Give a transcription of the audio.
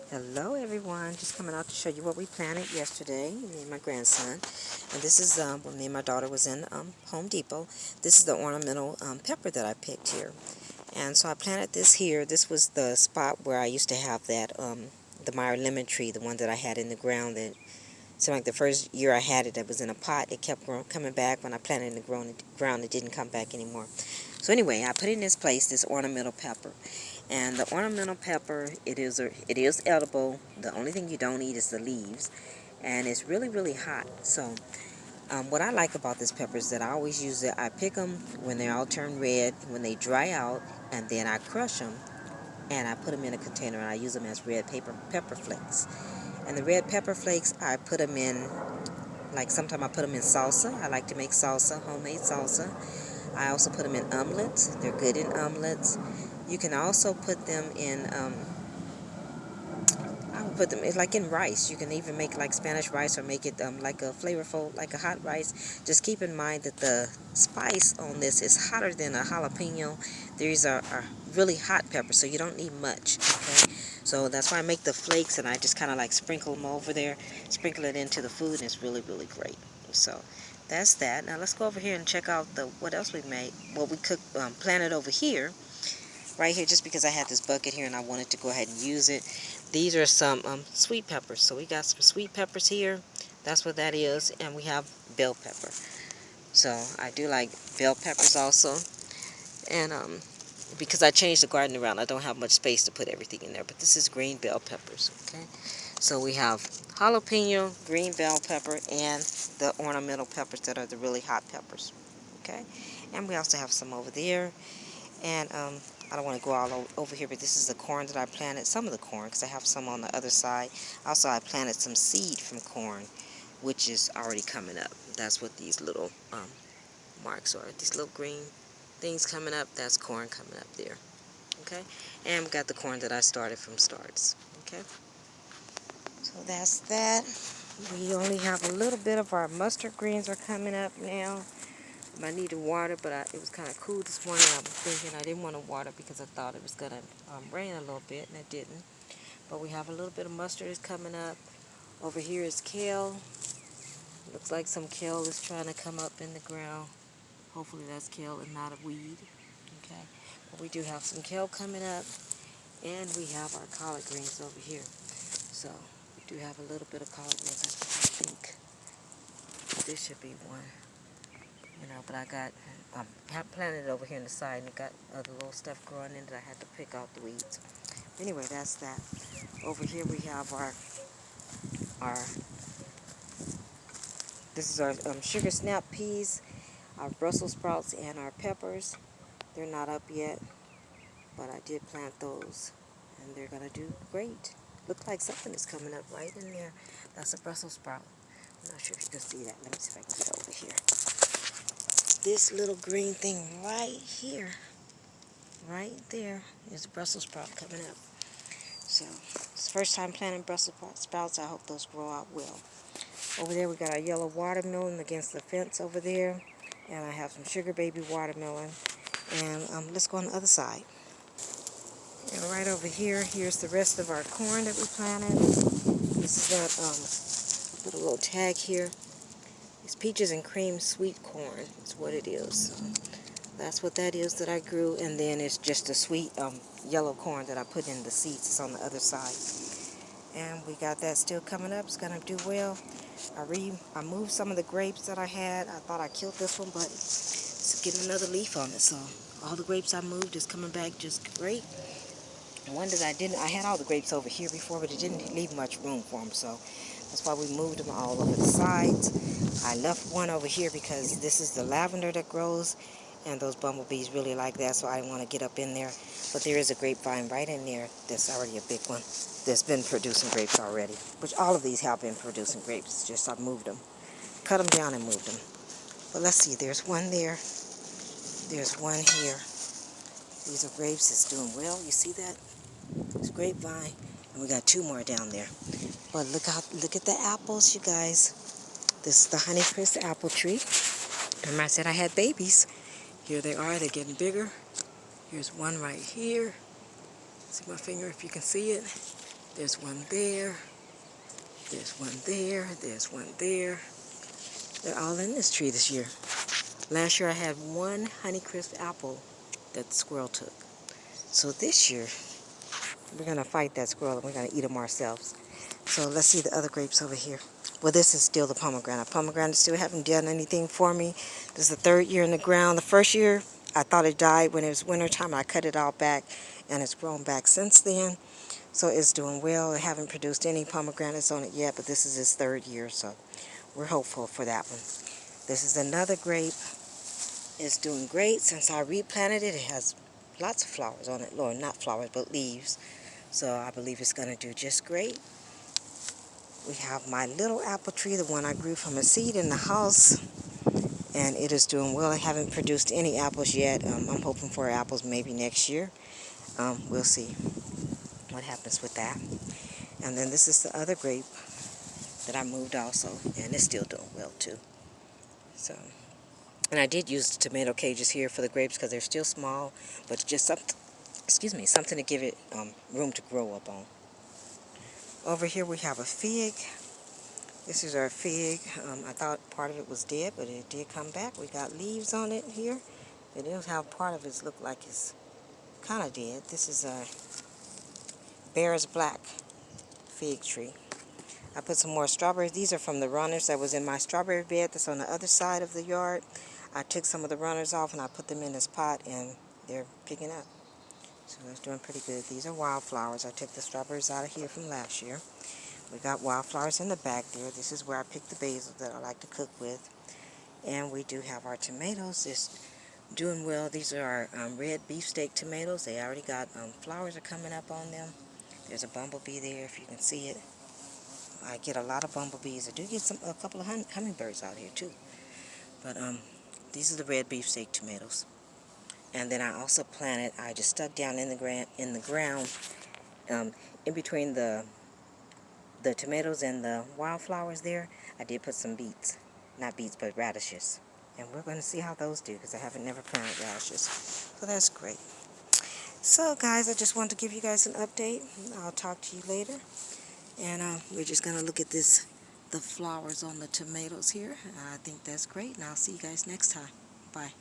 Hello everyone, just coming out to show you what we planted yesterday, me and my grandson. And this is when me and my daughter was in Home Depot. This is the ornamental pepper that I picked here. And so I planted this here. This was the spot where I used to have that, the Meyer lemon tree, the one that I had in the ground that seemed like the first year I had it, it was in a pot. It kept coming back. When I planted it in the ground, it didn't come back anymore. So anyway, I put it in this place, this ornamental pepper. And the ornamental pepper, it is edible. The only thing you don't eat is the leaves. And it's really, really hot. So what I like about this pepper is that I always use it. I pick them when they all turn red, when they dry out, and then I crush them. And I put them in a container, and I use them as red pepper flakes. And the red pepper flakes, I put them in, like sometimes I put them in salsa. I like to make salsa, homemade salsa. I also put them in omelettes. They're good in omelettes. You can also put them in, I would put them like in rice. You can even make like Spanish rice or make it like a flavorful, like a hot rice. Just keep in mind that the spice on this is hotter than a jalapeno. These are really hot peppers, so you don't need much, okay? So that's why I make the flakes and I just kind of like sprinkle them over there, sprinkle it into the food, and it's really, really great. So that's that. Now let's go over here and check out what else we made. Well, we cooked, planted over here, right here, just because I had this bucket here and I wanted to go ahead and use it. These are some sweet peppers. So we got some sweet peppers here. That's what that is. And we have bell pepper. So I do like bell peppers also. And because I changed the garden around, I don't have much space to put everything in there. But this is green bell peppers, okay? So we have jalapeno, green bell pepper, and the ornamental peppers that are the really hot peppers, okay? And we also have some over there. And I don't want to go all over here, but this is the corn that I planted. Some of the corn, because I have some on the other side. Also, I planted some seed from corn, which is already coming up. That's what these little marks are. These little green things coming up, that's corn coming up there. Okay? And we got the corn that I started from starts. Okay? So that's that. We only have a little bit of our mustard greens are coming up now. I needed water, but it was kind of cool this morning. I was thinking I didn't want to water because I thought it was going to rain a little bit, and it didn't. But we have a little bit of mustard is coming up. Over here is kale. Looks like some kale is trying to come up in the ground. Hopefully that's kale and not a weed. Okay. But we do have some kale coming up, and we have our collard greens over here. So we do have a little bit of collard greens. I think this should be one. But I got planted it over here on the side, and it got other little stuff growing in it. I had to pick out the weeds. Anyway, that's that. Over here we have our this is our sugar snap peas, our Brussels sprouts, and our peppers. They're not up yet, but I did plant those, and they're gonna do great. Look like something is coming up right in there. That's a Brussels sprout. I'm not sure if you can see that. Let me see if I can get over here. This little green thing right here, right there, is a Brussels sprout coming up. So it's the first time planting Brussels sprouts. I hope those grow out well. Over there we got our yellow watermelon against the fence over there, and I have some sugar baby watermelon. And let's go on the other side. And right over here, here's the rest of our corn that we planted. This is that little tag here. It's peaches and cream sweet corn. It's what it is. So that's what that is that I grew. And then it's just the sweet yellow corn that I put in the seeds. It's on the other side. And we got that still coming up. It's going to do well. I moved some of the grapes that I had. I thought I killed this one, but it's getting another leaf on it. So all the grapes I moved is coming back just great. The one that I had all the grapes over here before, but it didn't leave much room for them. So that's why we moved them all over the sides. I left one over here because this is the lavender that grows, and those bumblebees really like that, so I didn't want to get up in there. But there is a grapevine right in there that's already a big one that's been producing grapes already. Which all of these have been producing grapes, just I moved them. Cut them down and moved them. But let's see, there's one there. There's one here. These are grapes. It's doing well. You see that? It's grapevine. And we got two more down there. But look at the apples, you guys. This is the Honeycrisp apple tree. Remember I said I had babies. Here they are. They're getting bigger. Here's one right here. See my finger if you can see it. There's one there. There's one there. There's one there. They're all in this tree this year. Last year I had one Honeycrisp apple that the squirrel took. So this year, we're going to fight that squirrel and we're going to eat them ourselves. So let's see the other grapes over here. Well, this is still the pomegranate. Pomegranate still haven't done anything for me. This is the third year in the ground. The first year, I thought it died when it was winter time. I cut it all back, and it's grown back since then. So it's doing well. I haven't produced any pomegranates on it yet, but this is its third year, so we're hopeful for that one. This is another grape. It's doing great since I replanted it. It has lots of flowers on it. Or not flowers, but leaves. So I believe it's going to do just great. We have my little apple tree, the one I grew from a seed in the house, and it is doing well. I haven't produced any apples yet. I'm hoping for apples maybe next year. We'll see what happens with that. And then this is the other grape that I moved also, and it's still doing well too. So, and I did use the tomato cages here for the grapes because they're still small, but just something to give it room to grow up on. Over here we have a fig. This is our fig. I thought part of it was dead, but it did come back. We got leaves on it here. It is how part of it look like it's kind of dead. This is a Bear's Black fig tree. I put some more strawberries. These are from the runners that was in my strawberry bed that's on the other side of the yard. I took some of the runners off and I put them in this pot, and they're picking up. So it's doing pretty good. These are wildflowers. I took the strawberries out of here from last year. We got wildflowers in the back there. This is where I picked the basil that I like to cook with. And we do have our tomatoes. It's doing well. These are our red beefsteak tomatoes. They already got flowers are coming up on them. There's a bumblebee there if you can see it. I get a lot of bumblebees. I do get a couple of hummingbirds out here too. But these are the red beefsteak tomatoes. And then I also planted, I just stuck down in the ground in between the tomatoes and the wildflowers there. I did put some beets. Not beets, but radishes. And we're going to see how those do because I haven't never planted radishes. So that's great. So guys, I just wanted to give you guys an update. I'll talk to you later. And we're just going to look at the flowers on the tomatoes here. I think that's great. And I'll see you guys next time. Bye.